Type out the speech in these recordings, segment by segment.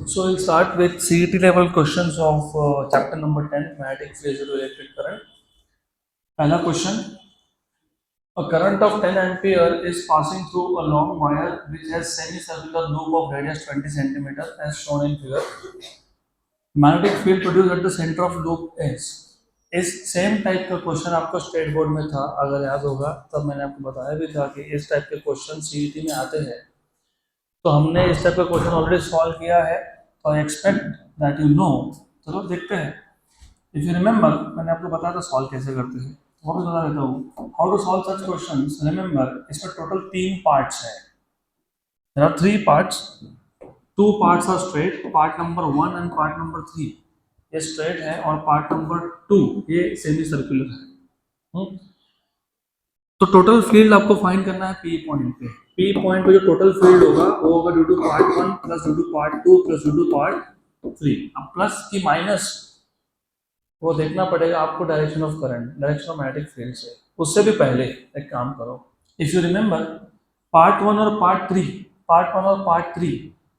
So we'll start with CET level questions of chapter number 10, magnetic fields to electric current. पहला question, a current of 10 ampere is passing through a long wire which has semicircular loop of radius 20 centimeter as shown in figure. Magnetic field produced at the center of loop is. इस same type का question आपको state board में था, अगर याद होगा तब मैंने आपको बताया भी था कि इस टाइप के क्वेश्चन सीईटी में आते हैं। तो हमने इस टाइप का क्वेश्चन ऑलरेडी सॉल्व किया है, तो I expect that you know. चलो देखते हैं। इफ यू रिमेंबर, मैंने आपको बताया था सॉल्व कैसे करते हैं, वापस बता देता हूँ how to solve such questions. Remember, इसमें टोटल 3 पार्ट्स है। There are 3 parts, 2 parts are straight, part number 1 and part number 3 ये स्ट्रेट है और पार्ट नंबर 2 ये सेमी सर्कुलर है। तो टोटल फील्ड आपको फाइंड करना है पी पॉइंट पे। पी पॉइंट पे जो टोटल फील्ड होगा वो होगा due to part 1 plus due to part 2 plus due to part 3। अब प्लस की माइनस वो देखना पड़ेगा आपको direction of current, direction of magnetic field से। उससे भी पहले एक काम करो, इफ यू रिमेंबर पार्ट 1 और पार्ट 3, पार्ट 1 और पार्ट 3,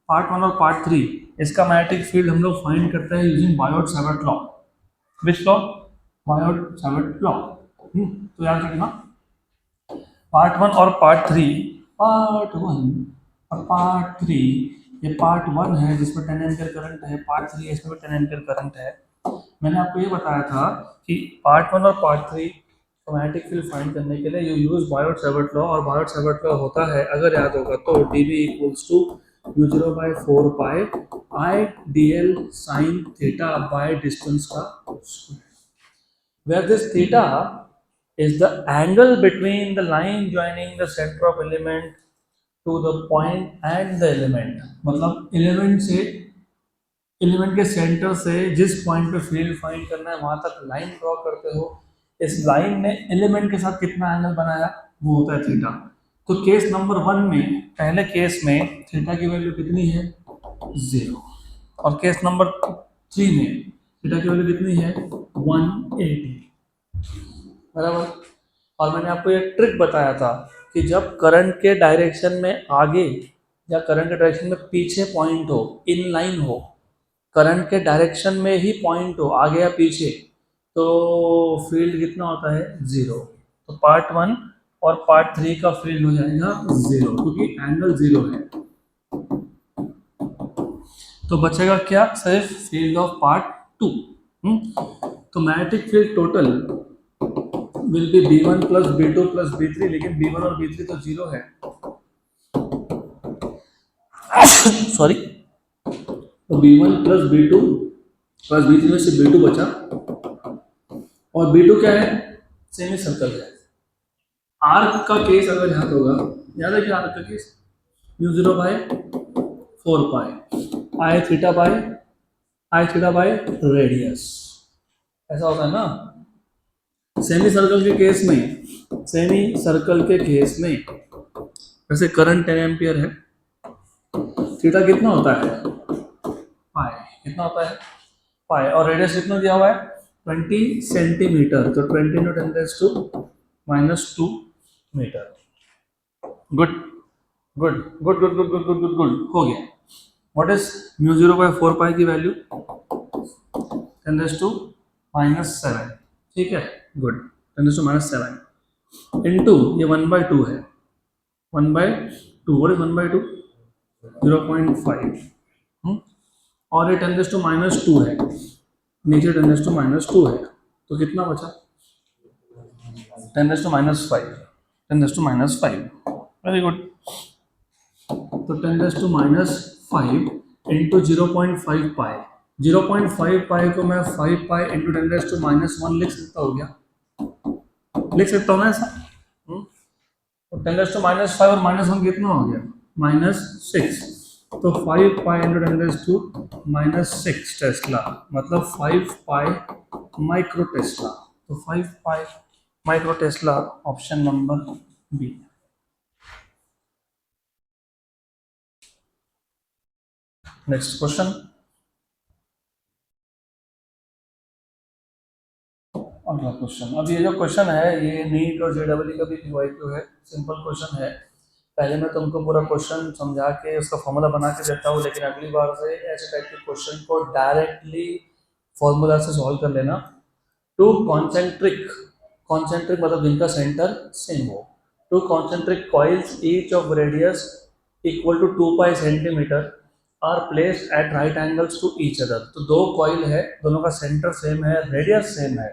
पार्ट 1 और पार्ट 3 इसका मैग्नेटिक फील्ड हम लोग फाइंड करते हैं using Biot-Savart law. Which law? Biot-Savart law. तो याद रखना, पार्ट 1 और पार्ट 3, पार्ट 1 और पार्ट 3, ये पार्ट 1 है जिसमें 10 एम्पीयर करंट है, पार्ट 3 इसमें भी 10 एम्पीयर करंट है। मैंने आपको ये बताया था कि पार्ट 1 और पार्ट 3 मैग्नेटिक फील्ड फाइंड करने के लिए यू यूज बायोट-सावर्ट लॉ, और बायोट-सावर्ट लॉ होता है, अगर याद होगा तो dB equals to u0/4 pi I dl sine theta by distance का square, where this theta is the angle between the line joining the center of element to the point and the element। मतलब element के centre से जिस point पे field find करना है वहां तक लाइन ड्रॉ करते हो, इस लाइन ने एलिमेंट के साथ कितना एंगल बनाया वो होता है थीटा। तो केस नंबर 1 में, पहले केस में थीटा की वैल्यू कितनी है 0, और केस नंबर 3 में थीटा की वैल्यू कितनी है 180, बराबर। और मैंने आपको एक ट्रिक बताया था कि जब करंट के डायरेक्शन में आगे या करंट के डायरेक्शन में पीछे पॉइंट हो, इन लाइन हो, करंट के डायरेक्शन में ही पॉइंट हो आगे या पीछे, तो फील्ड कितना होता है 0। तो पार्ट 1 और पार्ट 3 का फील्ड हो जाएगा 0 क्योंकि एंगल 0 है। तो बचेगा क्या, सिर्फ फील्ड ऑफ पार्ट 2। तो magnetic field total will be B1 plus B2 plus B3, लेकिन B1 और B3 तो 0 है सॉरी। तो B1 plus B2 plus B3 में से B2 बचा, और B2 क्या है, सेमी सर्कल है। आर्क का केस अगर याद होगा, याद है कि आर्क का case u0/4 pi I theta by radius, ऐसा होता है ना। सेमी सर्कल के केस में, सेमी सर्कल के केस में वैसे करंट 10 एम्पियर है, थीटा कितना होता है पाई, कितना होता है पाई, और रेडियस कितना दिया हुआ है 20 सेंटीमीटर, तो 20 × 10⁻⁻2 metre. Good good good good good good good good good, हो गया। व्हाट इज μ0/4 पाई की वैल्यू 10⁻⁻7, ठीक है, गुड। 10⁻⁻7 इंटू ये 1/2 है, 1/2, व्हाट इज 1/2 0.5, और ये 10⁻⁻2 है, नीचे 10⁻⁻2 है, तो कितना बचा 10⁻⁵, 10⁻⁵, वेरी गुड। तो 10⁻⁵ इंटू 0.5 पाई, 0.5 पाई को मैं 5 पाई इंटू 10⁻⁻1 लिख सकता हूँ क्या, लिख सकता हूँ ना ऐसा। तो 10⁻⁵ और -1 कितना हो गया -6, तो 5 पाई इंटू 10⁻⁻6 टेस्ला, मतलब 5 पाई माइक्रो टेस्ला। तो 5 pi micro tesla, option number B. Next question, अगला क्वेश्चन। अब ये जो क्वेश्चन है ये नीट और जेडब्ल्यू का भी पीवाईक्यू है, सिंपल क्वेश्चन है। पहले मैं तुमको पूरा क्वेश्चन समझा के उसका फॉर्मूला बना के देता हूँ, लेकिन अगली बार से ऐसे टाइप के क्वेश्चन को डायरेक्टली फॉर्मूला से सॉल्व कर लेना। टू कॉन्सेंट्रिक, कॉन्सेंट्रिक मतलब जिनका सेंटर सेम हो, two concentric coils each of radius equal to 2 pi centimetre are placed at right angles to each other. तो दो कॉइल है, दोनों का सेंटर सेम है, रेडियस सेम है,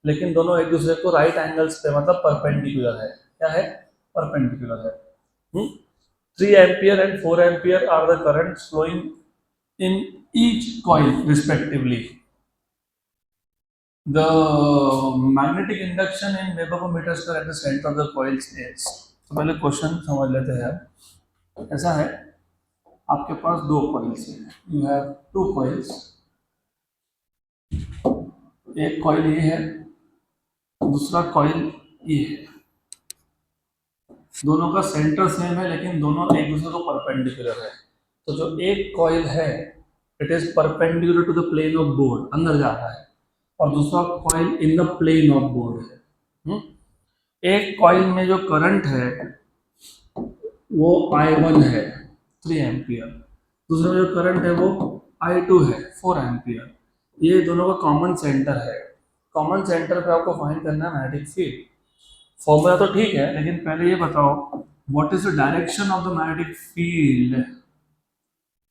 लेकिन दोनों एक दूसरे को राइट एंगल्स पे मतलब परपेंडिकुलर है। क्या है? परपेंडिकुलर है। 3 ampere and 4 ampere are the currents flowing in each coil respectively. The magnetic induction in Weber per meter square at the center of the coils is. तो पहले क्वेश्चन समझ लेते हैं। ऐसा है, आपके पास दो कॉइल्स हैं, यू हैव टू कॉइल्स, एक कॉइल ये है, दूसरा कॉइल ये है, दोनों का सेंटर सेम है लेकिन दोनों एक दूसरे को परपेंडिकुलर है। तो जो एक कॉइल है it is perpendicular to the plane of board, अंदर जा रहा है, और दूसरा coil in the plane of board है। एक कॉइल में जो करंट है वो I1 है 3 एम्पियर, दूसरा जो करंट है वो I2 है 4 एम्पियर। ये दोनों का कॉमन सेंटर है। कॉमन सेंटर पे आपको फाइंड करना है मैग्नेटिक फील्ड। फॉर्मूला तो ठीक है, लेकिन पहले ये बताओ what is the direction of the magnetic field.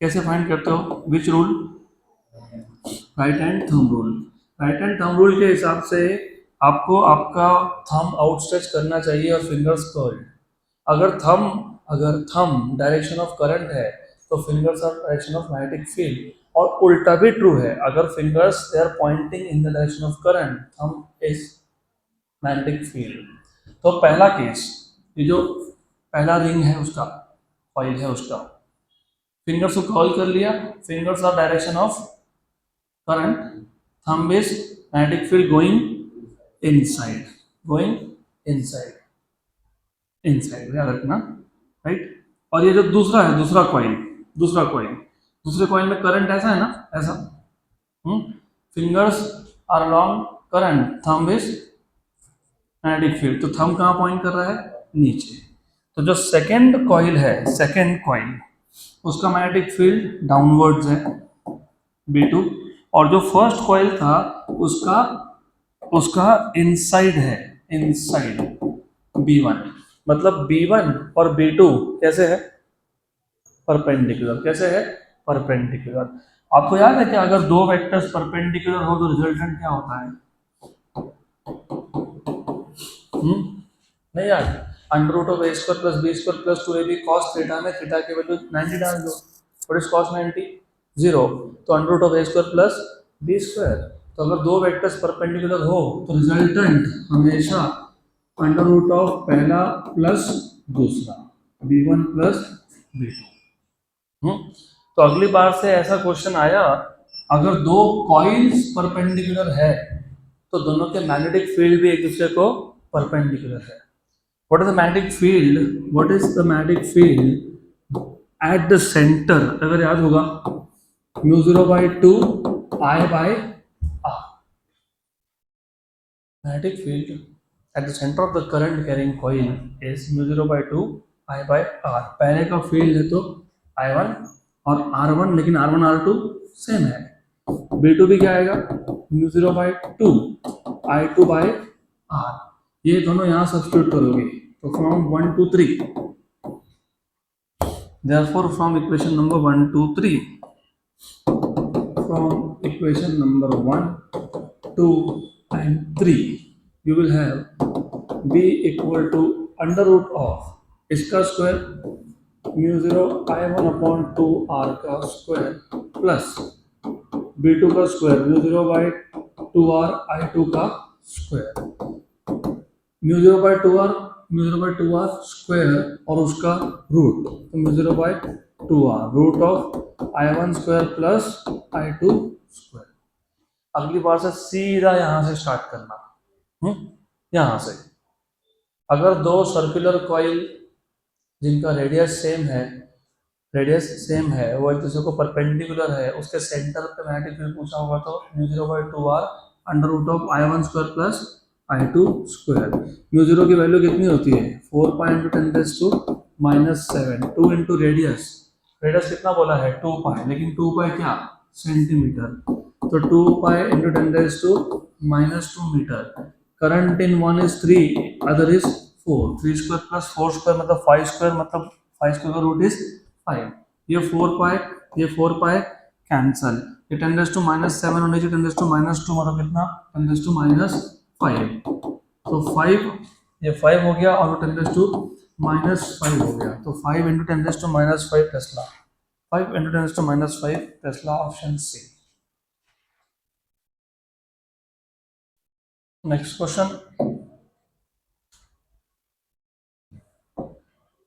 कैसे फाइंड करते हो? Which rule? Right hand thumb rule. Right hand thumb rule के हिसाब से आपको आपका थंब आउटस्ट्रेच करना चाहिए और फिंगर्स कर्ल्ड। अगर थंब डायरेक्शन ऑफ करंट है तो fingers are direction of magnetic field, और उल्टा भी ट्रू है। अगर fingers they are pointing in the direction of current, thumb is magnetic field. तो पहला केस, ये जो पहला रिंग है उसका, कॉइल है उसका, फिंगर्स को कर्ल कर लिया, fingers are direction of current, thumb is magnetic field going inside, going inside, inside याद रखना, राइट। और ये जो दूसरा है, दूसरा कॉइल, दूसरे कॉइल में करंट ऐसा है ना, ऐसा, fingers are along current, thumb is magnetic field. तो थंब कहाँ पॉइंट कर रहा है? नीचे। तो जो सेकंड कॉइल है, सेकंड कॉइल, उसका मैग्नेटिक फील्ड डाउनवर्ड्स है B2, और जो फर्स्ट कॉइल था उसका इनसाइड है, इनसाइड B1। मतलब B1 और B2 कैसे है? परपेंडिकुलर। कैसे है? परपेंडिकुलर। आपको याद है कि अगर दो वेक्टर्स परपेंडिकुलर हो तो रिजल्टेंट क्या होता है? नहीं यार, under root of a² + b² + 2ab cos theta में थीटा की वैल्यू 90 डाल दो। What is cos 90? 0। तो under root of a² + b²। तो अगर दो वेक्टर्स परपेंडिकुलर हो तो रिजल्टेंट हमेशा अंडर रूट ऑफ पहला प्लस दूसरा, b1 + b2। तो अगली बार से ऐसा क्वेश्चन आया, अगर दो कॉइल्स परपेंडिकुलर है तो दोनों के मैग्नेटिक फील्ड भी एक दूसरे को परपेंडिकुलर है। What is the magnetic field? What is the magnetic field at the center? अगर याद होगा, μ0/2 I/R। Magnetic field at the center of the current carrying coil is μ0/2 I/R। पहले का फील्ड है तो I1 और R1, लेकिन R1 R2 सेम है। B2 भी क्या आएगा? μ0/2 I2/R। ये दोनों यहाँ सब्स्टिट्यूट करोगे तो from 1 to 3, therefore from equation number 1 to 3, from equation number 1, 2 and 3 you will have b equal to under root of इसका स्क्वायर μ0 I1/2 R का स्क्वायर प्लस B2 का स्क्वायर μ0/2 R I2 का square, μ0/2 R square और उसका root, तो μ0/2 R root of I1 square plus I2 square. अगली बार से सीधा यहाँ से स्टार्ट करना, यहाँ से। अगर दो सर्कुलर कॉइल जिनका रेडियस सेम है, वो एक दूसरे को परपेंडिकुलर है, उसके सेंटर पे मैग्नेटिक फील्ड पूछा होगा तो μ0/2 R under root of I1 square plus I2 square. μ0 की वैल्यू कितनी होती है? 4 × 10⁻⁴ -7, 2 इंटू रेडियस, रेडियस कितना बोला है 2 पाई, लेकिन 2 पाई क्या सेंटीमीटर, तो 2 pi into 10⁻⁻2 metre. Current in one is 3, other is 4, 3 square plus 4 square मतलब 5 स्क्वायर, मतलब 5 स्क्वायर का रूट इज 5। ये 4 पाई, ये 4 पाई कैंसल, ये 10⁻⁻7 होने की 10⁻⁻2 मतलब कितना 10⁻⁻5, तो 5, ये 5 हो गया और 10⁻⁻5 हो गया, तो 5 इंटू 10⁻⁻5 टेस्ला, 5 इंटू 10⁻⁻5 tesla, option C. Next question,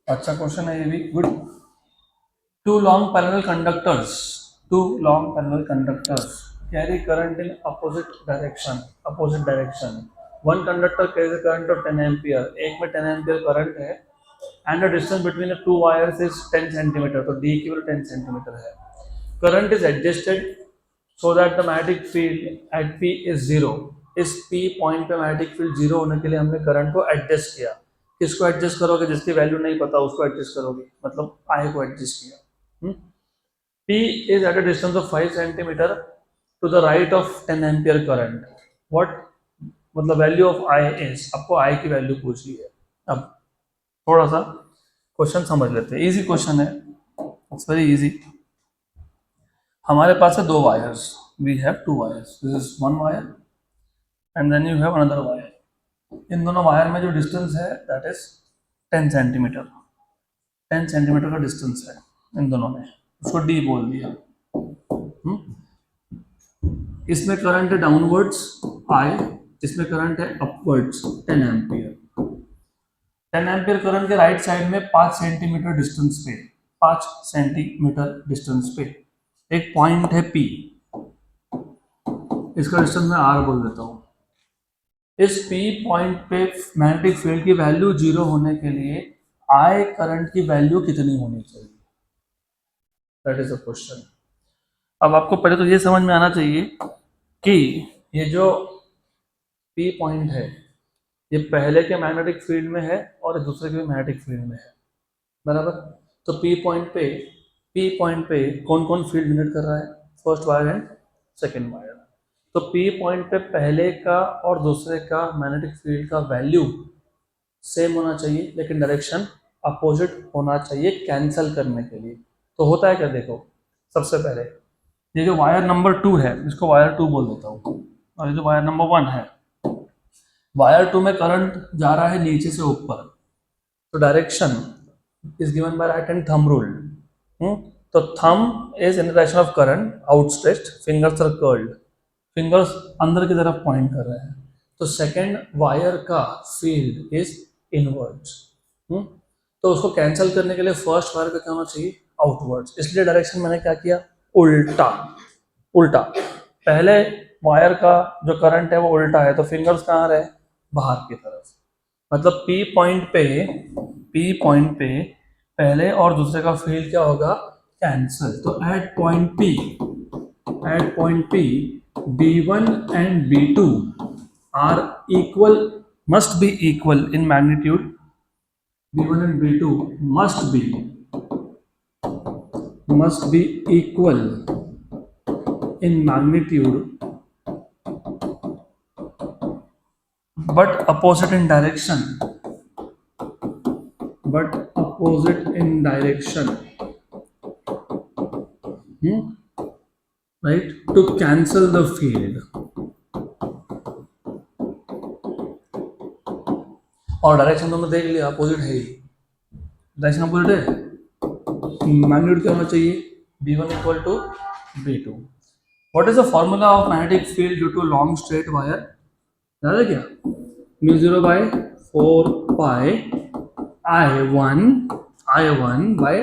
अच्छा क्वेश्चन है ये भी, good. Two long parallel conductors, two long parallel conductors carry current in opposite direction. One conductor carry current of 10 ampere, एक में 10 एम्पियर करंट है, and the distance between the two wires is 10 centimetre, तो D की value 10 centimetre है। Current is adjusted so that the magnetic field eight P is zero. इस P point पे magnetic field zero होने के लिए हमने करंट को एडजस्ट किया। किसको एडजस्ट करोगे, जिसकी वैल्यू नहीं पता उसको एडजस्ट करोगे, मतलब आई को एडजस्ट किया। P is at a distance of 5 centimeter to the right of 10 ampere current. What मतलब वैल्यू ऑफ I is, आपको I की वैल्यू पूछ ली है। अब थोड़ा सा क्वेश्चन समझ लेते हैं, इजी क्वेश्चन है, इट्स वेरी इजी। हमारे पास है दो wires, we have two wires, this is one wire and then you have another wire. इन दोनों वायर में जो डिस्टेंस है दैट इज 10 सेंटीमीटर, 10 सेंटीमीटर का डिस्टेंस है इन दोनों में, उसको डी बोल दिया। इसमें करंट है डाउनवर्ड्स आई, इसमें करंट है अपवर्ड्स 10 एम्पियर। 10 एम्पियर करंट के राइट साइड में 5 सेंटीमीटर डिस्टेंस पे, 5 सेंटीमीटर डिस्टेंस पे एक पॉइंट है P, इसका डिस्टेंस मैं R बोल देता हूँ। इस P पॉइंट पे मैग्नेटिक फील्ड की वैल्यू जीरो होने के लिए I करंट की वैल्यू कितनी होनी चाहिए, दैट इज अ क्वेश्चन। अब आपको पहले तो ये समझ में आना चाहिए कि ये जो P पॉइंट है ये पहले के मैग्नेटिक फील्ड में है और दूसरे के मैग्नेटिक फील्ड में है, बराबर। तो P पॉइंट पे कौन कौन फील्ड जनरेट कर रहा है, first wire and second wire. तो P पॉइंट पे पहले का और दूसरे का मैग्नेटिक फील्ड का वैल्यू सेम होना चाहिए, लेकिन डायरेक्शन अपोजिट होना चाहिए कैंसल करने के लिए। तो होता है क्या, देखो सबसे पहले ये जो वायर नंबर 2 है इसको वायर 2 बोल देता हूँ, और ये जो वायर नंबर 1 है, वायर 2 में करंट जा रहा है नीचे से ऊपर, तो direction is given by right hand thumb rule. तो thumb is in the direction of current, outstretched, fingers are curled, fingers अंदर की तरफ पॉइंट कर रहे हैं, तो सेकेंड वायर का फील्ड इज इनवर्ड्स। तो उसको कैंसिल करने के लिए फर्स्ट वायर का क्या होना चाहिए, आउटवर्ड्स, इसलिए डायरेक्शन मैंने क्या किया, उल्टा। उल्टा, पहले वायर का जो करंट है वो उल्टा है, तो फिंगर्स कहाँ रहे, बाहर की तरफ, मतलब P पॉइंट पे पहले और दूसरे का फील्ड क्या होगा, कैंसल। तो at point P B1 and B2 are equal, must be equal in magnitude. B1 and B2 must be equal in magnitude, but opposite in direction. Right, to cancel the field. और direction दोनों देख लिया, opposite है ही, direction opposite है, magnitude क्या होना चाहिए, B1 equal to B2। What is the formula of magnetic field due to long straight wire, याद है क्या, μ0 by 4 pi I1 by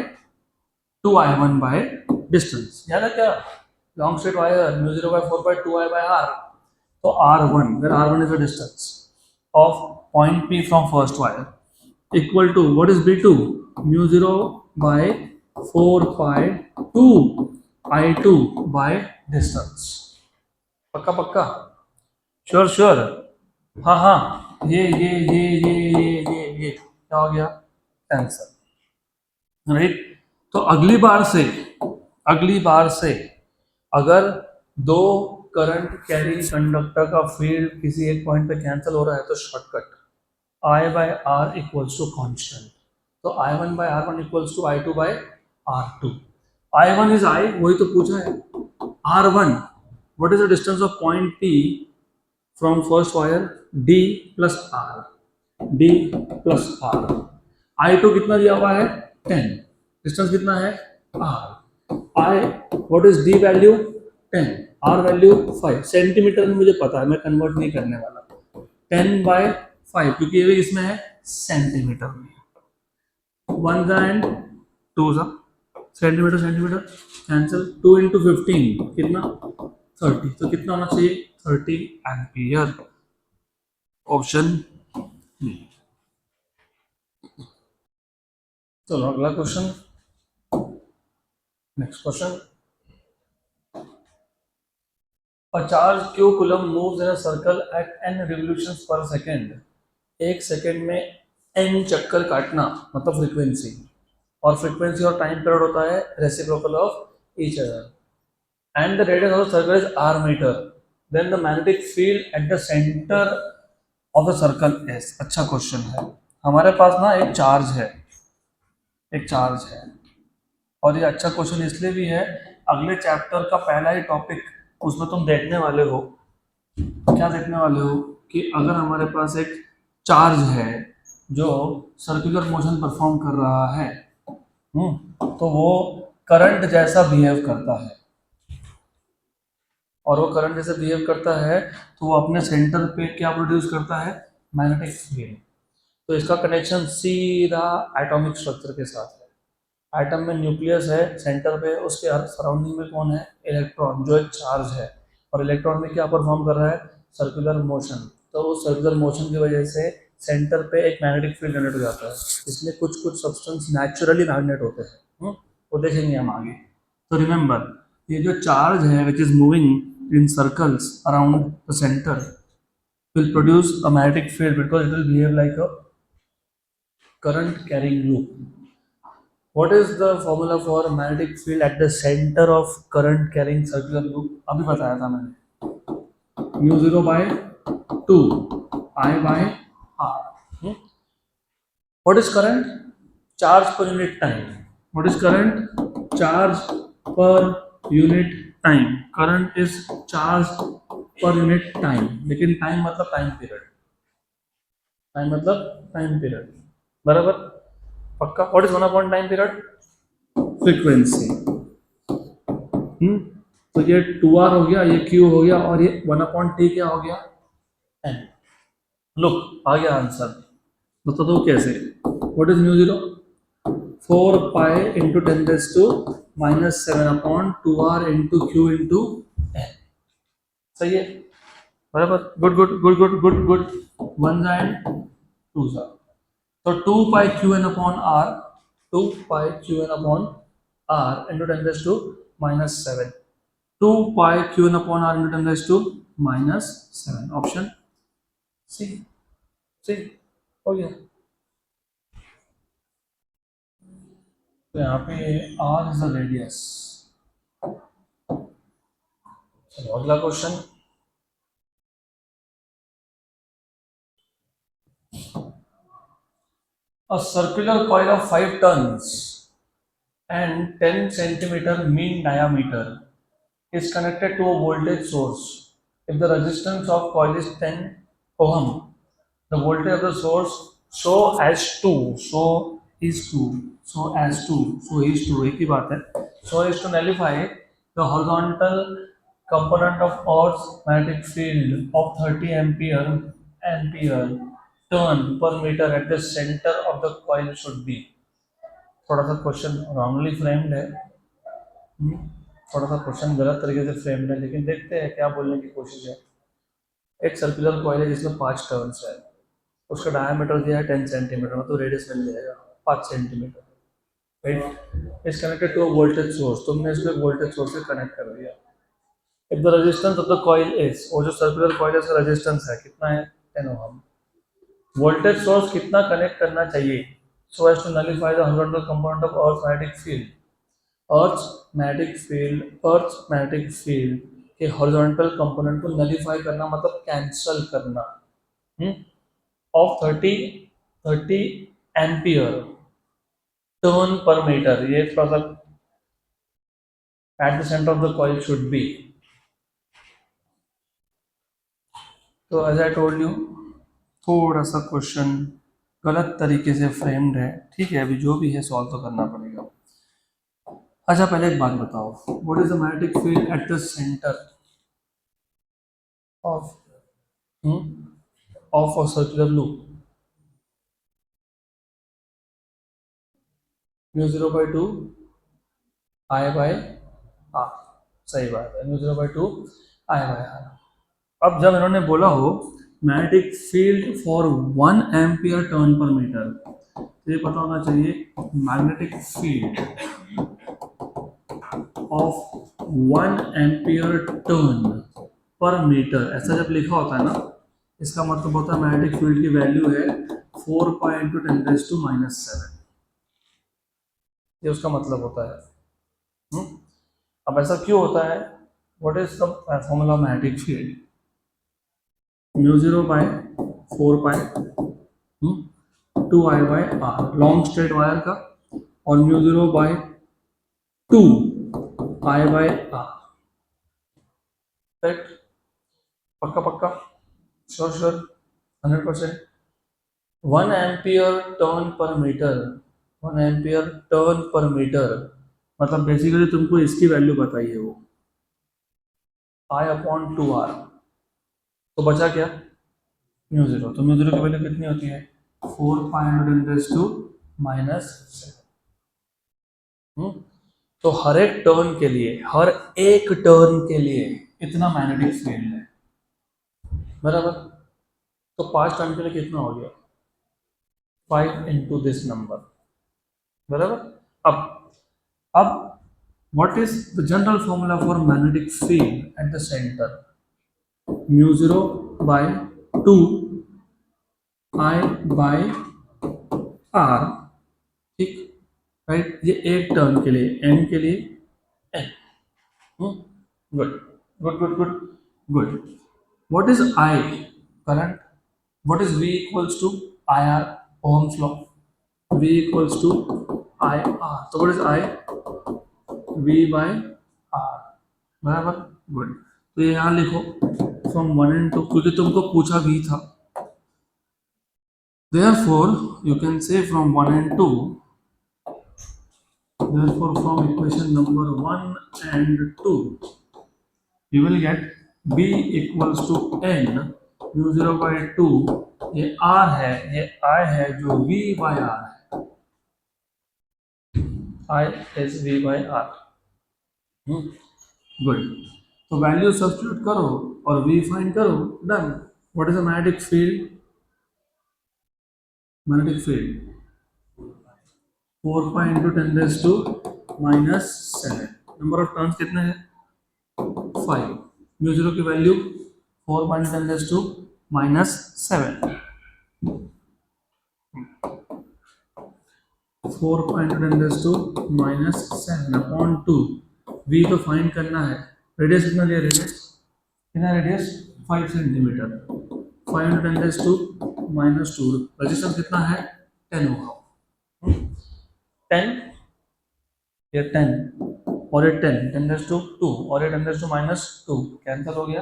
2I1 by distance, याद है क्या, long straight wire μ0 by 4 pi 2I by R, तो R1, where R1 is the distance of point P from first wire, equal to what is B2, μ0 by 4 pi 2 I2 by distance। पक्का पक्का, sure, हाँ, ये क्या हो गया, cancer. Right. तो अगली बार से अगर दो करंट कैरिंग कंडक्टर का फील्ड किसी एक पॉइंट पे कैंसिल हो रहा है तो shortcut I by R equals to constant. तो I1 by R1 equals to I2 by R2। I1 is I, वही तो पूछा है। R1, what is the distance of point P from first wire? D plus R, D plus R। I2 कितना दिया हुआ है? 10। Distance कितना है? R। I, what is D value? 10। R value 5। Centimetre में मुझे पता है, मैं कन्वर्ट नहीं करने वाला। 10 बाय 5, क्योंकि ये इसमें है सेंटीमीटर में। 1 and 2 centimetre centimetre cancel. 2 into 15 कितना? 30। तो कितना होना चाहिए? 30 एम्पियर। Option B. चलो अगला question, next question. A charge q coulomb moves in a circle at n revolutions per second। एक सेकेंड में n चक्कर काटना मतलब फ्रीक्वेंसी, और फ्रीक्वेंसी और टाइम पीरियड होता है reciprocal of each other. And the radius of the circle is r metre. Then the magnetic field at the centre of the circle is. अच्छा क्वेश्चन है। हमारे पास ना एक चार्ज है, और ये अच्छा क्वेश्चन इसलिए भी है, अगले चैप्टर का पहला ही टॉपिक उसमें तुम देखने वाले हो। क्या देखने वाले हो? कि अगर हमारे पास एक चार्ज है जो सर्कुलर मोशन परफॉर्म कर रहा है, तो वो करंट जैसा बिहेव करता है, और वो करंट जैसे बिहेव करता है तो वो अपने सेंटर पे क्या प्रोड्यूस करता है? Magnetic field. तो इसका कनेक्शन सीधा एटॉमिक स्ट्रक्चर के साथ है। एटम में न्यूक्लियस है सेंटर पे, उसके सराउंडिंग में कौन है? इलेक्ट्रॉन, जो एक चार्ज है। और इलेक्ट्रॉन में क्या परफॉर्म कर रहा है? Circular motion. तो उस सर्कुलर मोशन की वजह से सेंटर पे एक मैग्नेटिक फील्ड जनरेट हो जाता है। इसलिए कुछ कुछ सब्सटेंस नेचुरली मैग्नेट होते हैं, वो देखेंगे हम आगे। तो रिमेंबर, ये जो चार्ज है which is moving in circles around the centre will produce a magnetic field because it will behave like a current carrying loop. What is the formula for magnetic field at the center of current carrying circular loop? अभी बताया था मैंने। mu 0 by 2 I by R। What is current? Charge per unit time. What is current? Charge per unit time। Current is charge per unit time, लेकिन time मतलब time period, बराबर, पक्का। What is 1 time period? Frequency. तो ये 2r हो गया, ये q हो गया, और ये 1/t क्या हो गया? n। लुक, आ गया आंसर। बता दो कैसे। What is mu 0? 4 pi into 10⁻⁻⁷ into q into n। सही है, बराबर। Good good good good good good. 1 and 2 सा। तो 2 pi Q N upon R, 2 pi Q N upon R into 10⁻⁻⁷। 2 pi Q N upon R into 10⁻⁻⁷। Option C. C हो गया। तो यहाँ पे आर इज द रेडियस। चलो अगला question. A circular coil of 5 tons and 10 centimeter mean diameter is connected to a voltage source. If the resistance of coil is 10 ohm, the voltage of the source so as to एक ही बात है, so as to nullify the horizontal component of Earth's magnetic field of 30 ampere turn per meter at the center of the coil should be। थोड़ा सा question wrongly framed है, थोड़ा सा question गलत तरीके से फ्रेम्ड है, लेकिन देखते हैं क्या बोलने की कोशिश है। एक सर्कुलर कॉइल है जिसमें 5 टर्न्स है, उसका डायमीटर दिया है 10 सेंटीमीटर, मतलब रेडियस मिल जाएगा 5 centimetre. Right, is connected to a voltage source. तुमने इसमें वोल्टेज सोर्स से कनेक्ट कर दिया। If the resistance of the coil is, वो जो सर्कुलर कॉइल है उसका रेजिस्टेंस है कितना है? 10 ओम। वोल्टेज सोर्स कितना कनेक्ट करना चाहिए? so as to nullify the horizontal component of Earth's magnetic field. Earth magnetic field के हॉरिजॉन्टल कंपोनेंट को नलीफाई करना मतलब कैंसल करना ऑफ 30 एम्पियर टर्न पर मीटर. ये थोड़ा सा eight the centre of the coil should be. तो एज आई टोल्ड यू थोड़ा सा क्वेश्चन गलत तरीके से फ्रेम्ड है. ठीक है, अभी जो भी है सॉल्व तो करना पड़ेगा. अच्छा, पहले एक बात बताओ, what is the magnetic field at the centre of of a circular loop? Mu 0/2 I by R. सही बात है, म्यू 0/2 आई बाय आर. अब जब इन्होंने बोला हो magnetic field for 1 ampere turn पर मीटर, तो ये पता होना चाहिए magnetic field of 1 ampere turn पर मीटर. ऐसा जब लिखा होता है ना, इसका मतलब होता है मैग्नेटिक फील्ड की वैल्यू है 4 pi × 10⁻⁷. ये उसका मतलब होता है. अब ऐसा क्यों होता है? What is the formula of magnetic field? Mu 0/4 pi 2 I by R, long straight wire का, और mu 0/2 I by R. Right? पक्का पक्का, श्योर श्योर, 100%. 1 एम्पियर टर्न पर मीटर, 1 एम्पियर टर्न पर मीटर मतलब बेसिकली तुमको इसकी वैल्यू बताई है वो I/2R. तो बचा क्या? म्यू 0. तो म्यू 0 की वैल्यू कितनी होती है? 4 pi × 10⁻⁷. तो हर एक टर्न के लिए, हर एक टर्न के लिए इतना मैग्नेटिक फील्ड है. बराबर? तो 5 टर्न के लिए कितना हो गया? 5 into दिस नंबर. बराबर? अब what is the general formula for magnetic field at the center? Mu 0/2 I by R. ठीक, राइट? ये एक टर्न के लिए, एन के लिए N. Good good good good good. What is I? Current. What is V equals to I R? Ohm's law. V equals to I R. So what is I? V by R. बराबर? Good. तो ये यहाँ लिखो from 1 and 2, क्योंकि तुमको पूछा भी था. Therefore you can say from 1 and 2. Therefore from equation number 1 and 2 you will get B equals to N mu 0/2. ये R है, ये I है, जो V by R है. I is V by R. Good. तो वैल्यू सब्स्टिट्यूट करो और V find करो. Done. What is the magnetic field? Magnetic field 4 pi × 10⁻⁷. Number of turns कितने हैं? 5. म्यू 0 की value 4 pi × 10⁻⁷. 4 pi × 10⁻⁷ upon 2. V तो find करना है. रेडियस कितना दिया? कितना रेडियस? 5 सेंटीमीटर. 5 × 10⁻². रेजिस्टेंस कितना है? 10 ओम. 10 या 10 और ये 10⁻², और ये 10⁻⁻2 कैंसिल हो गया.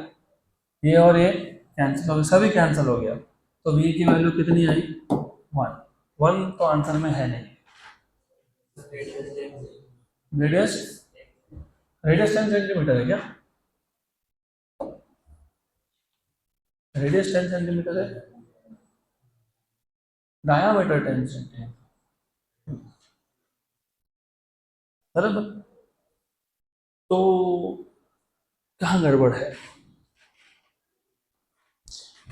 ये और ये कैंसिल हो गया, सभी कैंसिल हो गया. तो V की वैल्यू कितनी आई? 1. 1 तो आंसर में है नहीं. रेडियस 10 सेंटीमीटर है क्या? रेडियस 10 सेंटीमीटर है, डायामीटर 10 सेंटीमीटर. बराबर? तो कहाँ गड़बड़ है?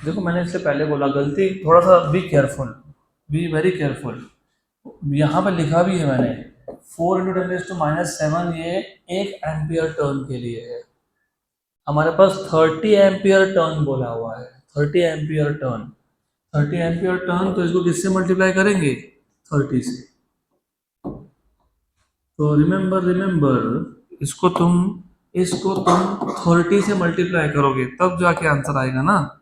देखो, मैंने इससे पहले बोला, गलती थोड़ा सा be careful, be very careful. यहाँ पे लिखा भी है मैंने 4 × 10⁻⁷. ये 1 एम्पियर टर्न के लिए है. हमारे पास 30 एम्पियर टर्न बोला हुआ है. 30 एम्पियर टर्न. 30 एम्पियर टर्न, तो इसको किससे मल्टीप्लाई करेंगे? 30 से। तो रिमेंबर इसको तुम 30 से मल्टीप्लाई करोगे तब जाके आंसर आएगा ना।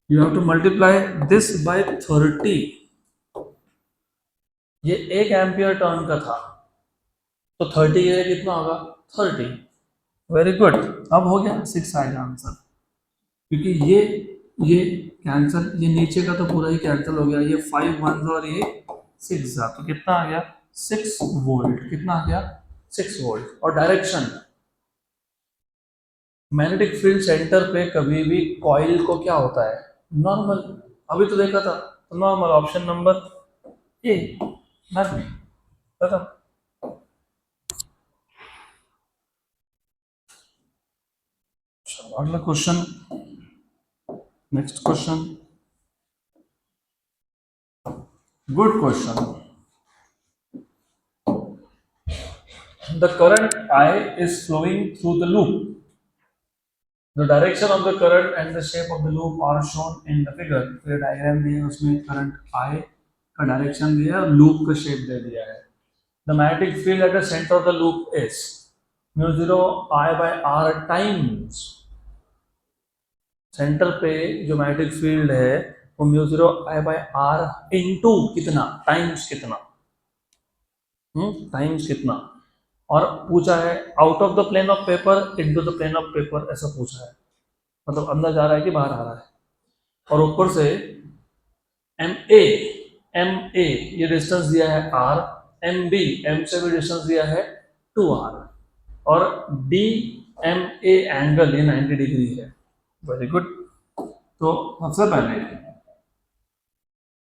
You have to multiply this by 30। ये 1 एम्पियर टर्न का था, तो 30 के लिए कितना होगा 30। वेरी गुड, अब हो गया 6 आएगा आंसर, क्योंकि ये कैंसिल, ये नीचे का तो पूरा ही कैंसिल हो गया, ये 5 1 और ये 6 था, तो कितना आ गया 6 वोल्ट। कितना आ गया 6 वोल्ट। और डायरेक्शन, मैग्नेटिक फील्ड सेंटर पे कभी भी कॉइल को क्या होता है नॉर्मल, अभी तो देखा था, तो normal option number a normal खत्म। अगला question, next question, good question. The current I is flowing through the loop. The direction of the current and the shape of the loop are shown in the figure. फिर diagram दिया है, उसमें current I का direction दिया है और loop का shape दे दिया है। The magnetic field at the center of the loop is mu 0 I by R times। Centre पे जो मैग्नेटिक फील्ड है वो mu 0 I by R into कितना, टाइम्स कितना, टाइम्स कितना। और पूछा है out of the plane of paper into the plane of paper, ऐसा पूछा है, मतलब अंदर जा रहा है कि बाहर आ रहा है। और ऊपर से एम ए ये डिस्टेंस दिया है r, एम बी एम से भी डिस्टेंस दिया है 2r, और डी एम ए एंगल ये 90 डिग्री है। Very good. तो सबसे पहले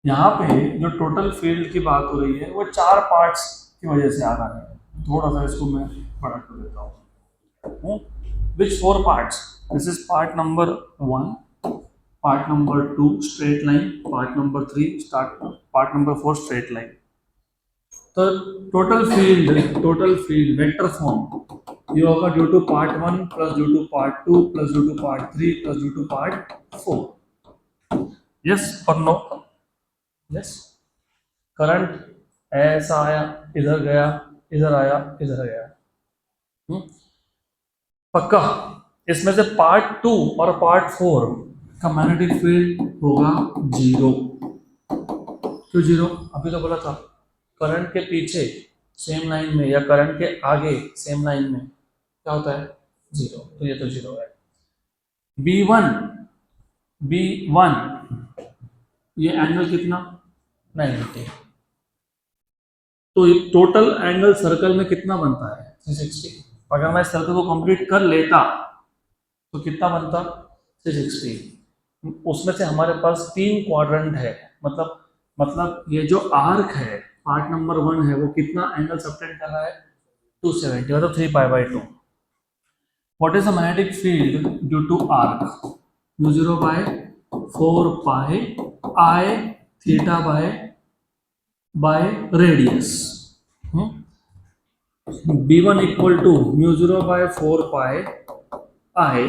यहाँ पे जो टोटल फील्ड की बात हो रही है वो 4 पार्ट्स की वजह से आ रहा है। थोड़ा सा इसको मैं बड़ा कर देता हूँ। Which 4 parts? This is part number 1, part number 2 straight line, part number 3 part number 4 straight line. तो टोटल फील्ड वेक्टर फॉर्म ये होगा due to part 1 plus due to part 2 plus due to part 3 plus due to part 4। Yes और no? Yes. Current ऐसा आया, इधर गया, इधर आया, इधर गया। पक्का इसमें से पार्ट 2 और पार्ट 4 का मैग्नेटिक फील्ड होगा 0। क्यों 0? अभी तो बोला था करंट के पीछे सेम लाइन में या करंट के आगे सेम लाइन में क्या होता है 0, तो ये तो 0 है। B1 ये एंगल कितना 90, तो टोटल एंगल सर्कल में कितना बनता है 360। अगर मैं सर्कल को कंप्लीट कर लेता तो कितना बनता 360। उसमें से हमारे पास 3 क्वाड्रेंट है, मतलब ये जो आर्क है पार्ट नंबर 1 है वो कितना एंगल सबटेंड कर रहा है 270, मतलब 3π/2। What is the magnetic field due to arc? mu 0 by 4π I theta by radius। B1 equal to mu 0 by 4π I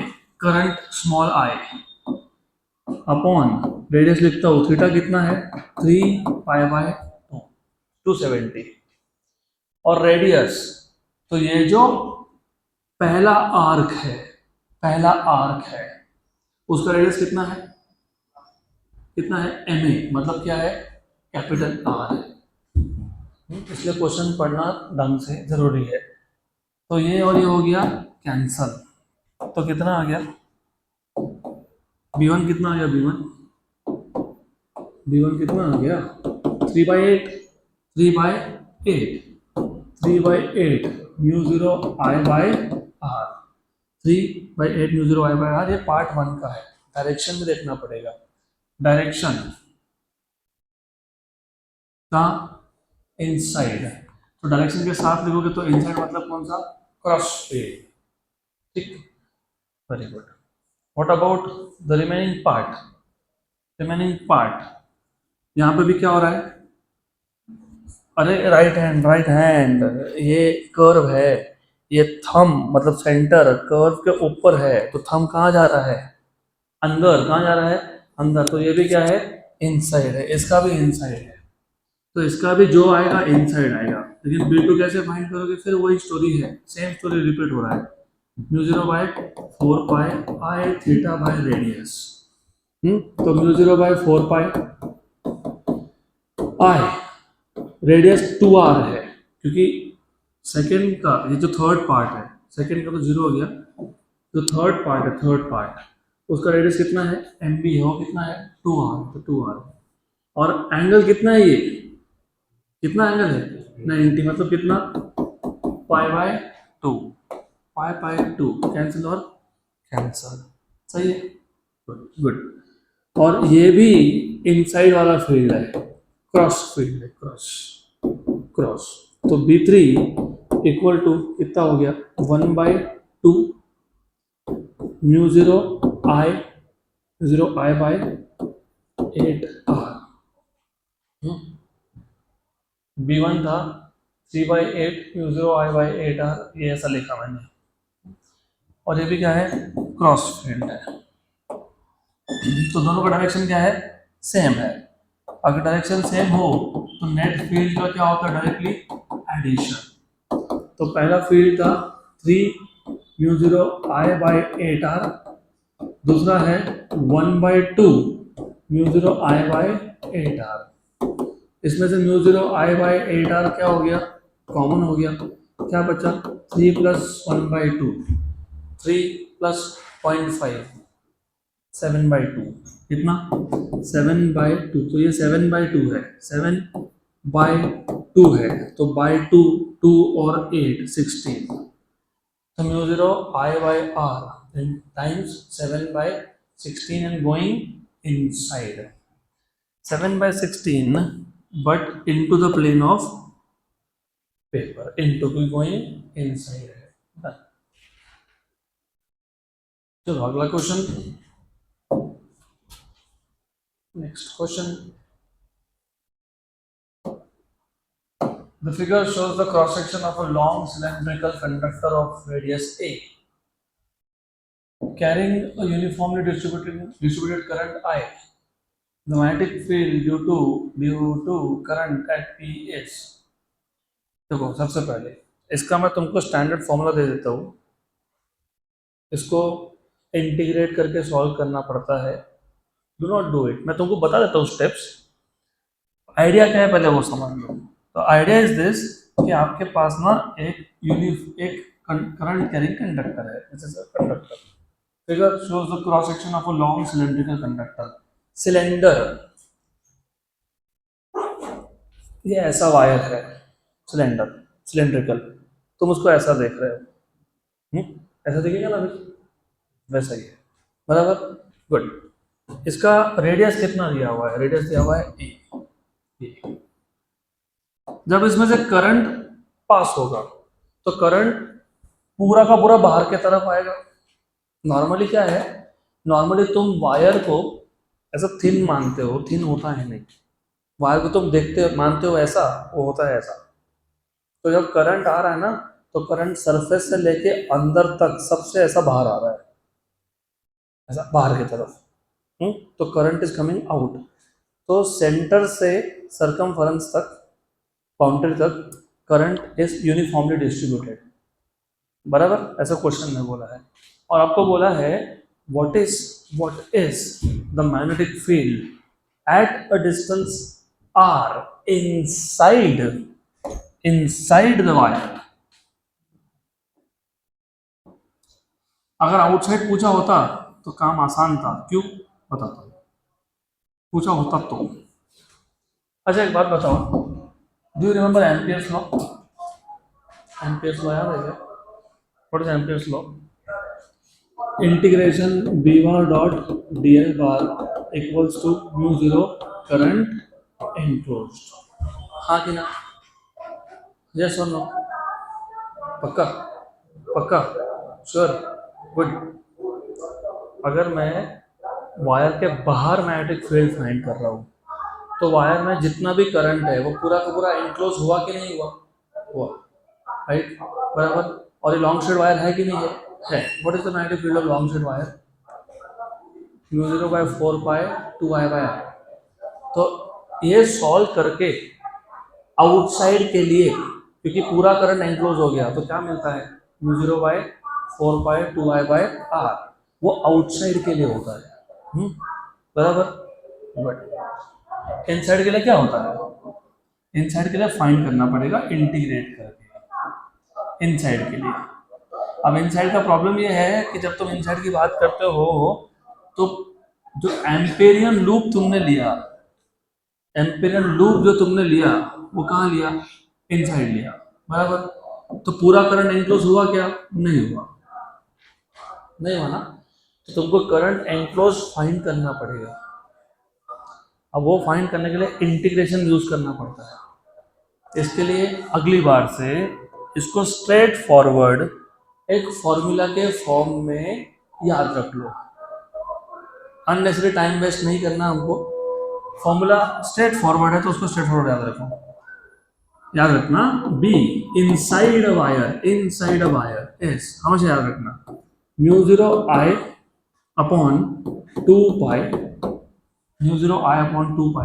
current small I upon radius लिखता हूँ, थीटा कितना है 3π/2 270। और रेडियस तो ये जो पहला आर्क है उसका रेडियस कितना है ma, मतलब क्या है कैपिटल R है, इसलिए क्वेश्चन पढ़ना ढंग से जरूरी है। तो ये और ये हो गया कैंसल, तो कितना आ गया B1 कितना आ गया B1 कितना आ गया 3/8 mu 0 I by R, 3/8 mu 0 I by R। ये पार्ट 1 का है। डायरेक्शन में देखना पड़ेगा, डायरेक्शन का इनसाइड, तो डायरेक्शन के साथ लिखोगे तो इनसाइड मतलब कौन सा क्रॉस फील्ड, ठीक। Very good. What about the remaining part? यहाँ पे भी क्या हो रहा है, अरे राइट हैंड ये कर्व है, ये थंब मतलब सेंटर कर्व के ऊपर है, तो थंब कहाँ जा रहा है अंदर, कहाँ जा रहा है अंदर, तो ये भी क्या है इनसाइड है, इसका भी इनसाइड है। तो इसका भी जो आएगा इनसाइड आएगा, लेकिन B2 कैसे फाइंड करोगे, फिर वही स्टोरी है, सेम स्टोरी रिपीट हो रहा है, mu 0 by 4 pi I theta by radius. तो mu 0 by 4 pi I, radius 2r है, क्योंकि सेकेंड का ये जो थर्ड पार्ट है, सेकेंड का तो 0 हो गया, जो थर्ड पार्ट है, थर्ड पार्ट उसका रेडियस कितना है, एम बी है, वो कितना है 2r, तो 2r, और एंगल कितना है, ये कितना एंगल है 90, मतलब कितना pi by 2, pi by 2 cancel और कैंसिल, सही है, गुड। और ये भी इनसाइड वाला फील्ड है, क्रॉस फील्ड है, क्रॉस क्रॉस, तो B3 इक्वल टू कितना हो गया 1/2 mu 0 I bye 8r। B1 था 3/8 म्यू 0 आई बाय 8r, ये ऐसा लिखा मैंने, और ये भी क्या है, क्रॉस फील्ड है, तो दोनों का डायरेक्शन क्या है, सेम है। अगर डायरेक्शन सेम हो तो नेट फील्ड का क्या होता है, डायरेक्टली एडिशन। तो पहला फील्ड था 3 म्यू 0 आई बाय 8r, दूसरा है 1/2 म्यू 0 आई बाय 8r। इसमें से म्यू 0 आई बाय 8r क्या हो गया, कॉमन हो गया, क्या बचा 3 प्लस 1/2, 3 प्लस 0.5, 7/2, कितना 7/2, तो ये 7/2 है, 7/2 है, तो बाय 2, 2 और 8 16, तो mu 0 I by r times 7/16 and going inside, 7/16 but into the plane of paper, into भी गोइंग इनसाइड है। चलो अगला question, next question. The figure shows the cross section of a long cylindrical conductor of radius a carrying a uniformly distributed current I. The magnetic field due to current at P is, देखो सबसे पहले इसका मैं तुमको standard formula दे देता हूँ, इसको integrate करके सॉल्व करना पड़ता है, डू नॉट डू इट, मैं तुमको बता देता हूँ स्टेप्स, आइडिया क्या है पहले वो समझ लो। तो आइडिया इज दिस कि आपके पास ना एक करंट कैरिंग कंडक्टर है, conductor, figure shows the cross section of a long cylindrical conductor, cylinder, ये ऐसा वायर है, सिलेंडर सिलेंड्रिकल, तुम उसको ऐसा देख रहे हो, ऐसा दिखेगा ना, वैसा ही है, बराबर, गुड। इसका रेडियस कितना दिया हुआ है, रेडियस दिया हुआ है ए। जब इसमें से करंट पास होगा तो करंट पूरा का पूरा बाहर की तरफ आएगा। नॉर्मली क्या है, नॉर्मली तुम वायर को ऐसा थिन मानते हो, थिन होता है नहीं, वायर को तुम देखते मानते हो ऐसा, वो होता है ऐसा। तो जब करंट आ रहा है ना, तो करंट सरफेस से लेके अंदर तक सबसे ऐसा बाहर आ रहा है, ऐसा बाहर की तरफ, तो करंट इज कमिंग आउट। तो सेंटर से सरकमफेरेंस तक, बाउंड्री तक करंट इज यूनिफॉर्मली डिस्ट्रीब्यूटेड, बराबर, ऐसा क्वेश्चन में बोला है। और आपको बोला है what is the magnetic field at a distance r inside the wire. अगर आउटसाइड पूछा होता तो काम आसान था, क्यों बताता हूँ, पूछा होता तो। अच्छा एक बात बताओ, do you remember Ampere's law? Ampere's law याद है क्या? What is Ampere's law? Integration b1 dot dl bar equals to mu 0 current enclosed, हाँ कि ना, यस और नो, पक्का पक्का श्योर, गुड। अगर मैं वायर के बाहर मैग्नेटिक फील्ड फाइंड कर रहा हूँ तो वायर में जितना भी करंट है वो पूरा का पूरा एनक्लोज हुआ कि नहीं हुआ, हुआ, राइट, बराबर। और ये लॉन्ग शेड वायर है कि नहीं है, what is the magnetic field of long shed wire, mu 0 by 4 pi 2 I by r. तो ये सॉल्व करके आउटसाइड के लिए, क्योंकि पूरा करंट एनक्लोज हो गया, तो क्या मिलता है म्यू 0/4π2I/r, वो आउटसाइड के लिए होता है। बराबर। बट इनसाइड के लिए क्या होता है, इनसाइड के लिए फाइंड करना पड़ेगा इंटीग्रेट करके इनसाइड के लिए। अब इनसाइड का प्रॉब्लम ये है कि जब तुम इनसाइड की बात करते हो तो जो एम्पेरियन लूप तुमने लिया, एम्पेरियन लूप जो तुमने लिया वो कहाँ लिया, इनसाइड लिया, बराबर। तो पूरा करंट एनक्लोज हुआ क्या, नहीं हुआ, नहीं हुआ ना। तो तुमको करंट एनक्लोज फाइंड करना पड़ेगा। अब वो फाइंड करने के लिए इंटीग्रेशन यूज करना पड़ता है। इसके लिए अगली बार से इसको स्ट्रेट फॉरवर्ड एक फॉर्मूला के फॉर्म में याद रख लो। अननेसेसरी टाइम वेस्ट नहीं करना हमको। फॉर्मूला स्ट्रेट फॉरवर्ड है तो उसको स्ट्रेट फॉरवर्ड याद रखो। याद रखना be inside a wire is, हमेशा याद रखना μ0I upon 2π, μ0I upon 2π,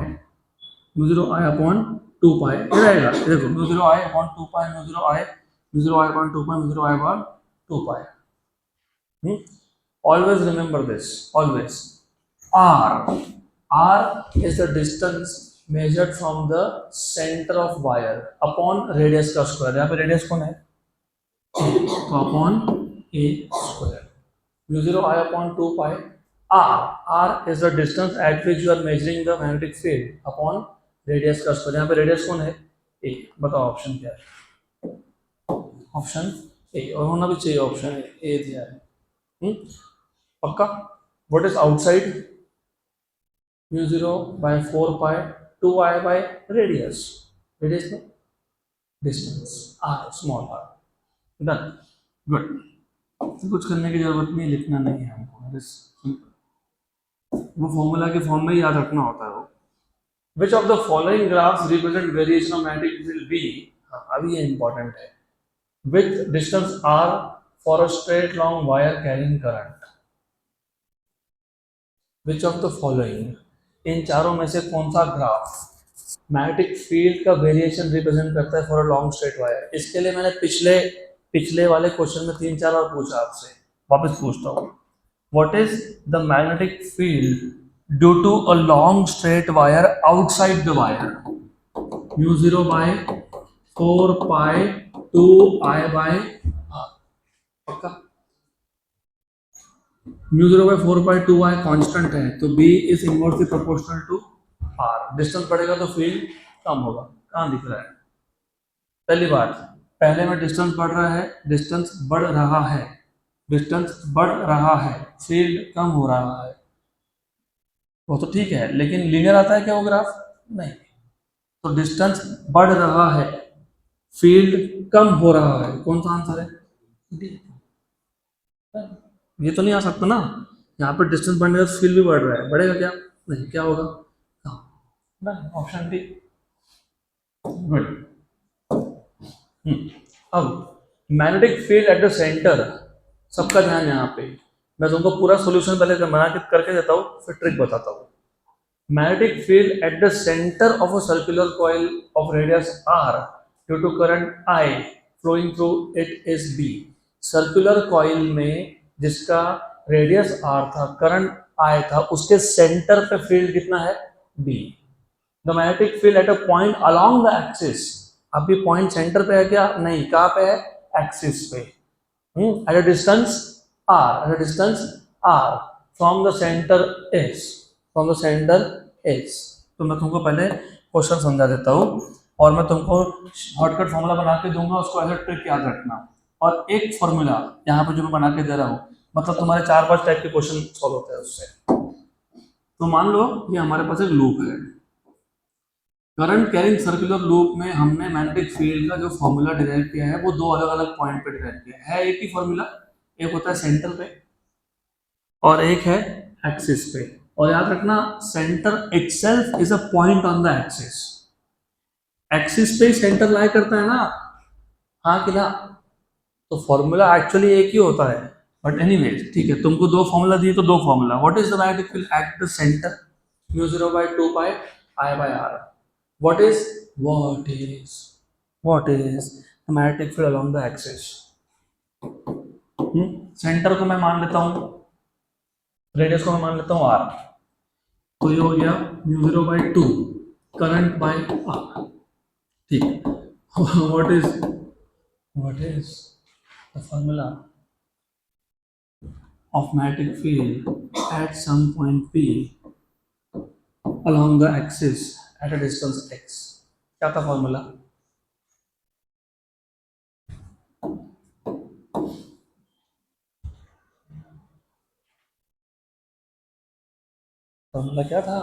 μ0I upon 2π ये रहेगा। देखो μ0I upon 2π, μ0I upon 2π, μ0I upon 2π। Always remember this, always. R is the distance measured from the center of wire upon radius का square. यहाँ पे radius कौन है, तो upon a square, μ0I upon 2π। R is the distance at which you are measuring the magnetic field upon radius का square. यहाँ पे radius कौन है, a। बताओ ऑप्शन क्या है, ऑप्शन ए, और होना भी चाहिए ऑप्शन ए दिया है। पक्का। What is outside, μ0/4π 2I by radius, radius में distance r, small r। Done, good. कुछ करने की जरूरत नहीं, लिखना नहीं है हमको, वो फॉर्मूला के फॉर्म में याद रखना होता है वो। Which of the following graphs represent variation of magnetic field B, अभी ये इंपॉर्टेंट है, with distance r for a straight long wire carrying current। Which of the following, इन चारों में से कौन सा ग्राफ मैग्नेटिक फील्ड का वेरिएशन रिप्रेजेंट करता है for a long straight wire. इसके लिए मैंने पिछले वाले क्वेश्चन में 3-4 और पूछा आपसे, वापस पूछता हूँ। What is the magnetic field due to a long straight wire outside the wire, μ0/4π 2I/r। पक्का। μ0/4π 2I कांस्टेंट है, तो b is inversely proportional to r। Distance बढ़ेगा तो फील्ड कम होगा। कहाँ दिख रहा है, पहली बात, पहले में डिस्टेंस बढ़ रहा है, डिस्टेंस बढ़ रहा है, डिस्टेंस बढ़ रहा है, फील्ड कम हो रहा है, वो तो ठीक है, लेकिन लीनियर आता है क्या वो ग्राफ, नहीं। तो डिस्टेंस बढ़ रहा है, फील्ड कम हो रहा है, कौन सा आंसर है, डी। ये तो नहीं आ सकता ना, यहाँ पे डिस्टेंस बढ़ने का फील्ड भी बढ़ रहा है, बढ़ेगा क्या, नहीं, क्या होगा, ऑप्शन डी। गुड। अब magnetic field at the centre, सबका ध्यान यहाँ पे, मैं तुमको पूरा सॉल्यूशन पहले बना के करके देता हूँ, फिर ट्रिक बताता हूँ। Magnetic field at the centre of a circular coil of radius r due to current I flowing through it is B। Circular coil में जिसका रेडियस r था, करंट I था, उसके सेंटर पे फील्ड कितना है, B। The magnetic field at a point along the axis, अभी point centre पे है क्या, नहीं, कहाँ पे है, एक्सिस पे, at a distance r from the centre is। तो मैं तुमको पहले क्वेश्चन समझा देता हूँ और मैं तुमको शॉर्टकट फॉर्मूला बना के दूंगा, उसको एज अ ट्रिक याद रखना। और एक फॉर्मूला यहाँ पे जो मैं बना के दे रहा हूँ, मतलब तुम्हारे 4-5 टाइप के क्वेश्चन सॉल्व होते हैं उससे। तो मान लो ये हमारे पास एक लूप है, करंट कैरिंग सर्कुलर लूप में हमने मैग्नेटिक फील्ड का जो फॉर्मूला डिराइव किया है वो 2 अलग-अलग पॉइंट पे डिराइव किया है। एक ही फॉर्मूला, एक होता है सेंटर पे और एक है एक्सिस पे। और याद रखना, centre itself is a point on the axis. Axis पे ही सेंटर लाई करता है ना, हाँ कि ना। तो फॉर्मूला एक्चुअली एक ही होता है, बट एनीवेज ठीक है, तुमको 2 फॉर्मूला दिए तो 2 formula. What is the magnetic field at the centre, μ0/2π I/r। what is the magnetic field along the axis? Centre को मैं मान लेता हूँ, रेडियस को मैं मान लेता हूँ r, तो ये हो गया μ0/2 करंट बाय r। ठीक, what is the formula of magnetic field at some point P along the axis at a distance x? क्या था फॉर्मूला? फॉर्मूला क्या था?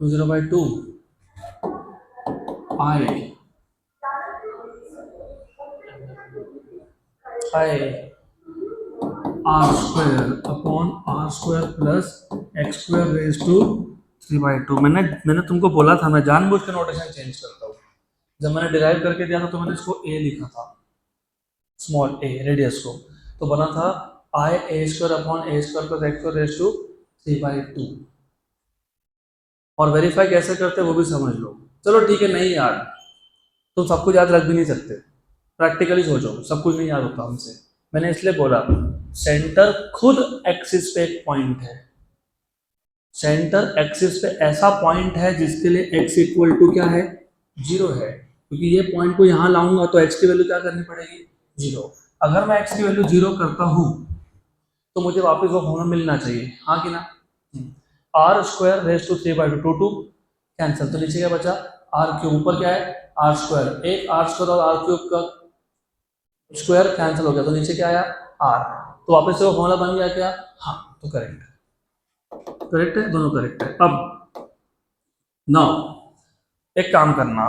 0/2 I r square upon r square plus x square raise to 3/2। मैंने तुमको बोला था, मैं जानबूझ के नोटेशन चेंज करता हूँ। जब मैंने डिराइव करके दिया था तो मैंने इसको a लिखा था, स्मॉल a रेडियस को, तो बना था I a square upon a square plus x square raise to 3/2। और वेरीफाई कैसे करते हैं वो भी समझ लो। चलो ठीक है, नहीं याद, तुम सब कुछ याद रख भी नहीं सकते, प्रैक्टिकली सोचो, सब कुछ नहीं याद होता हमसे। मैंने इसलिए बोला सेंटर खुद एक्सिस पे एक पॉइंट है, सेंटर एक्सिस पे ऐसा पॉइंट है जिसके लिए x इक्वल टू क्या है? 0 है, क्योंकि ये पॉइंट को यहाँ लाऊंगा तो x की वैल्यू क्या करनी पड़ेगी? 0। अगर मैं x की वैल्यू 0 करता हूँ तो मुझे वापस वो फॉर्मूला मिलना चाहिए, हाँ कि ना? r square raise to 3/2 2 cancel, तो नीचे क्या बचा? r क्यूब, ऊपर क्या है? r स्क्वायर, एक r स्क्वायर और r क्यूब का स्क्वायर कैंसिल हो गया, तो नीचे क्या आया? r, तो वापस से वो फॉर्मूला बन गया क्या? हाँ, तो करेक्ट है, दोनों करेक्ट है। अब नाउ एक काम करना,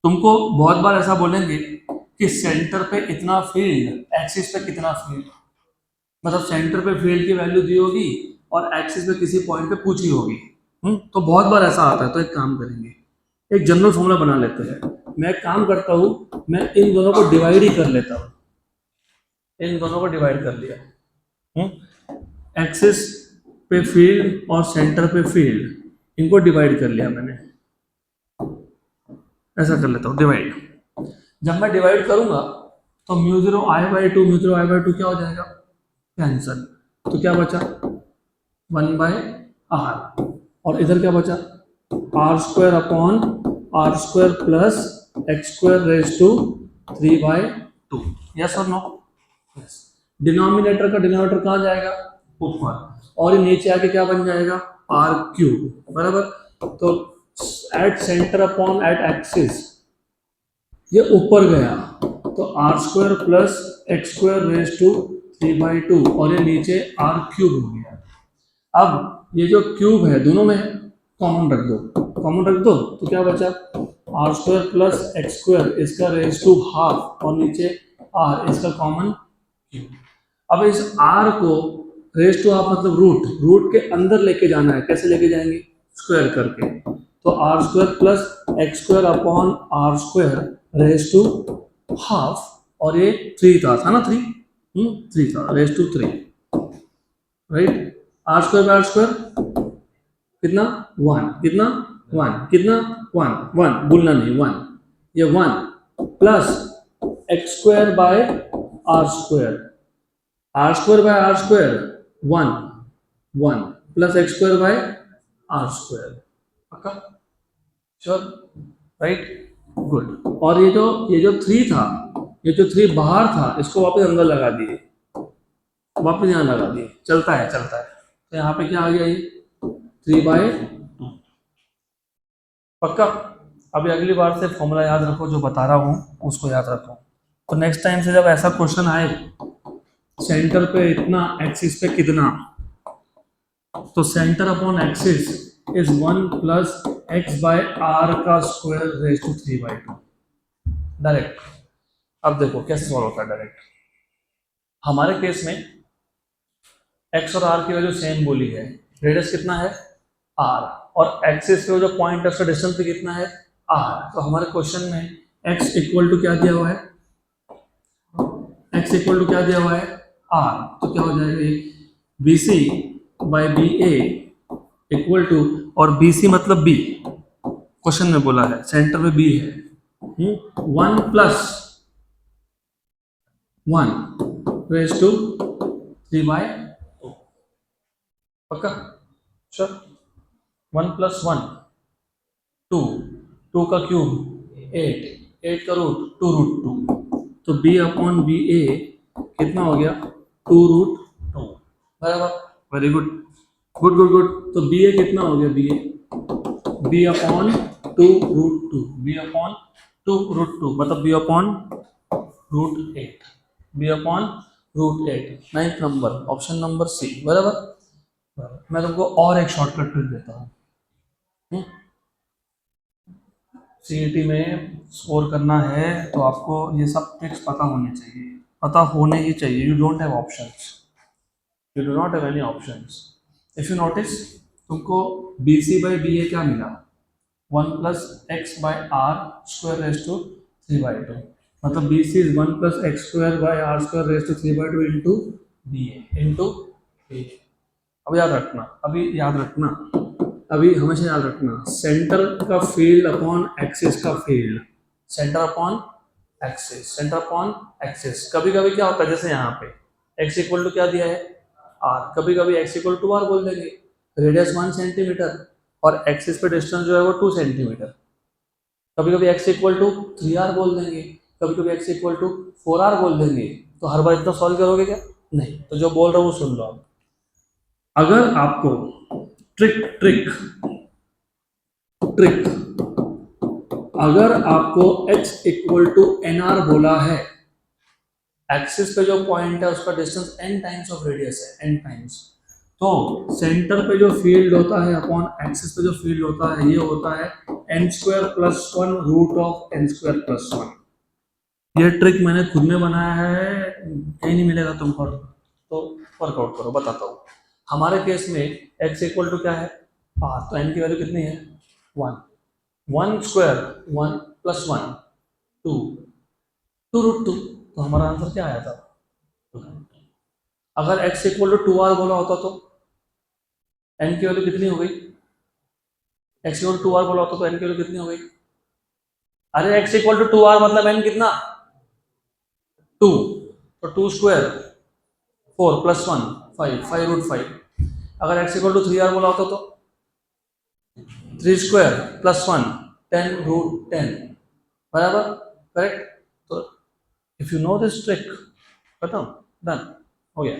तुमको बहुत बार ऐसा बोलेंगे कि सेंटर पे इतना फील्ड, एक्सिस पे कितना फील्ड, मतलब सेंटर पे फील्ड की वैल्यू दी होगी और एक्सिस पे किसी पॉइंट पे पूछी होगी। तो बहुत बार ऐसा आता है। तो एक काम करेंगे, एक जनरल फॉर्मूला बना लेते हैं। मैं एक काम करता हूँ, मैं इन दोनों को डिवाइड ही कर लेता हूँ, इन दोनों को डिवाइड कर लिया, एक्सिस पे फील्ड और सेंटर पे फील्ड, इनको डिवाइड कर लिया मैंने, ऐसा कर लेता हूँ डिवाइड। जब मैं डिवाइड करूंगा तो μ0I/2 क्या हो जाएगा? कैंसल, तो क्या बचा? 1/r, और इधर क्या बचा? r square upon r square plus x square raise to 3/2। Yes और नो? यस। डिनोमिनेटर का डिनोमिनेटर कहाँ जाएगा? ऊपर, और ये नीचे आके क्या बन जाएगा? r क्यूब, बराबर। तो at centre upon at axis ये ऊपर गया, तो r square plus x square raise to 3/2, और ये नीचे r क्यूब हो गया। अब ये जो क्यूब है दोनों में कॉमन रख दो, तो क्या बचा? r square plus x square, इसका रेज टू हाफ, और नीचे r, इसका कॉमन क्यूब। अब इस r को रेज टू हाफ मतलब रूट के अंदर लेके जाना है। कैसे लेके जाएंगे? स्क्वायर करके, तो r square plus x square upon r square raise to half, और ये 3 था ना, 3 था, raise to 3, right. r square by r square कितना? 1, कितना? 1 भूलना नहीं, 1, ये 1 plus x square by r square, r square by r square 1 plus x square by r square, पक्का? Sure, right, good. और ये जो 3 था, ये जो 3 बाहर था, इसको वापस अंदर लगा दिए, वापस यहाँ लगा दिए, चलता है। तो यहाँ पे क्या आ गया? ये 3/2, पक्का? अभी अगली बार से फॉर्मूला याद रखो, जो बता रहा हूँ उसको याद रखो। तो नेक्स्ट टाइम से जब ऐसा क्वेश्चन आए, सेंटर पे इतना, एक्सिस पे कितना, तो centre upon axis is 1 plus x by r का स्क्वायर रेज टू 3/2, डायरेक्ट। अब देखो कैसे सॉल्व होता है डायरेक्ट। हमारे केस में x और r की वैल्यू सेम बोली है, रेडियस कितना है? r, और एक्सिस पे जो पॉइंट है उसका डिस्टेंस भी कितना है? r। तो हमारे क्वेश्चन में x इक्वल टू क्या दिया हुआ है? x इक्वल टू क्या दिया हुआ है? r। तो क्या हो जाएगा? BC by BA equal to, और BC मतलब B, क्वेश्चन में बोला है सेंटर में B है। 1 + 1 रेज़ टू 3/2 पक्का? श्योर। 1 + 1 2, 2 का क्यूब 8, 8 का रूट 2√2, तो B/BA कितना हो गया 2√2 बराबर। Very good good good good. तो BA कितना हो गया B/2√2, B/2√2 मतलब B/√8, B/√8 9th number option number C बराबर। मैं तुमको और एक शॉर्टकट ट्रिक देता हूँ। CET में स्कोर करना है तो आपको ये सब ट्रिक्स पता होने चाहिए, पता होने ही चाहिए। You don't have options, you do not have any options. If you notice तुमको BC/BA क्या मिला 1 + x/r² 3/2 मतलब BC is 1 + x² 3/2 into BA into BA। अब याद रखना, अभी हमेशा याद रखना सेंटर का फील्ड अपॉन एक्सिस का फील्ड, सेंटर अपॉन एक्सिस। कभी कभी क्या होता है जैसे यहाँ पे x इक्वल टू क्या दिया है r, कभी कभी x इक्वल टू r बोल देंगे, रेडियस 1 सेंटीमीटर और एक्सिस पे डिस्टेंस जो है वो 2 सेंटीमीटर। कभी कभी x इक्वल टू 3r बोल देंगे, कभी कभी x इक्वल टू 4r बोल देंगे। तो हर बार इतना सॉल्व करोगे क्या? नहीं। तो जो बोल रहा हूँ वो सुन लो आप। अगर आपको ट्रिक अगर आपको x इक्वल टू nr बोला है, एक्सिस पे जो पॉइंट है उसका distance n times of radius है, n टाइम्स, तो सेंटर पे जो फील्ड होता है अपॉन एक्सिस पे जो फील्ड होता है ये होता है n² + 1 √n² + 1। ये ट्रिक मैंने खुद में बनाया है, कहीं नहीं मिलेगा तुमको, तो वर्कआउट करो। बताता हूँ। हमारे केस में x इक्वल टू क्या है r, तो n की वैल्यू कितनी है 1, 1² 1 + 1 2 2√2, तो हमारा आंसर क्या आया था 2। अगर x इक्वल टू 2r बोला होता तो n की वैल्यू कितनी हो गई, x इक्वल टू 2r बोला होता तो n की वैल्यू कितनी हो गई? अरे x इक्वल टू 2r मतलब n कितना 2, तो 2² 4 + 1 5 5√5। अगर x इक्वल टू 3r बोला होता तो 3² + 1 10√10 बराबर करेक्ट। तो if you know this trick खत्म, डन हो गया।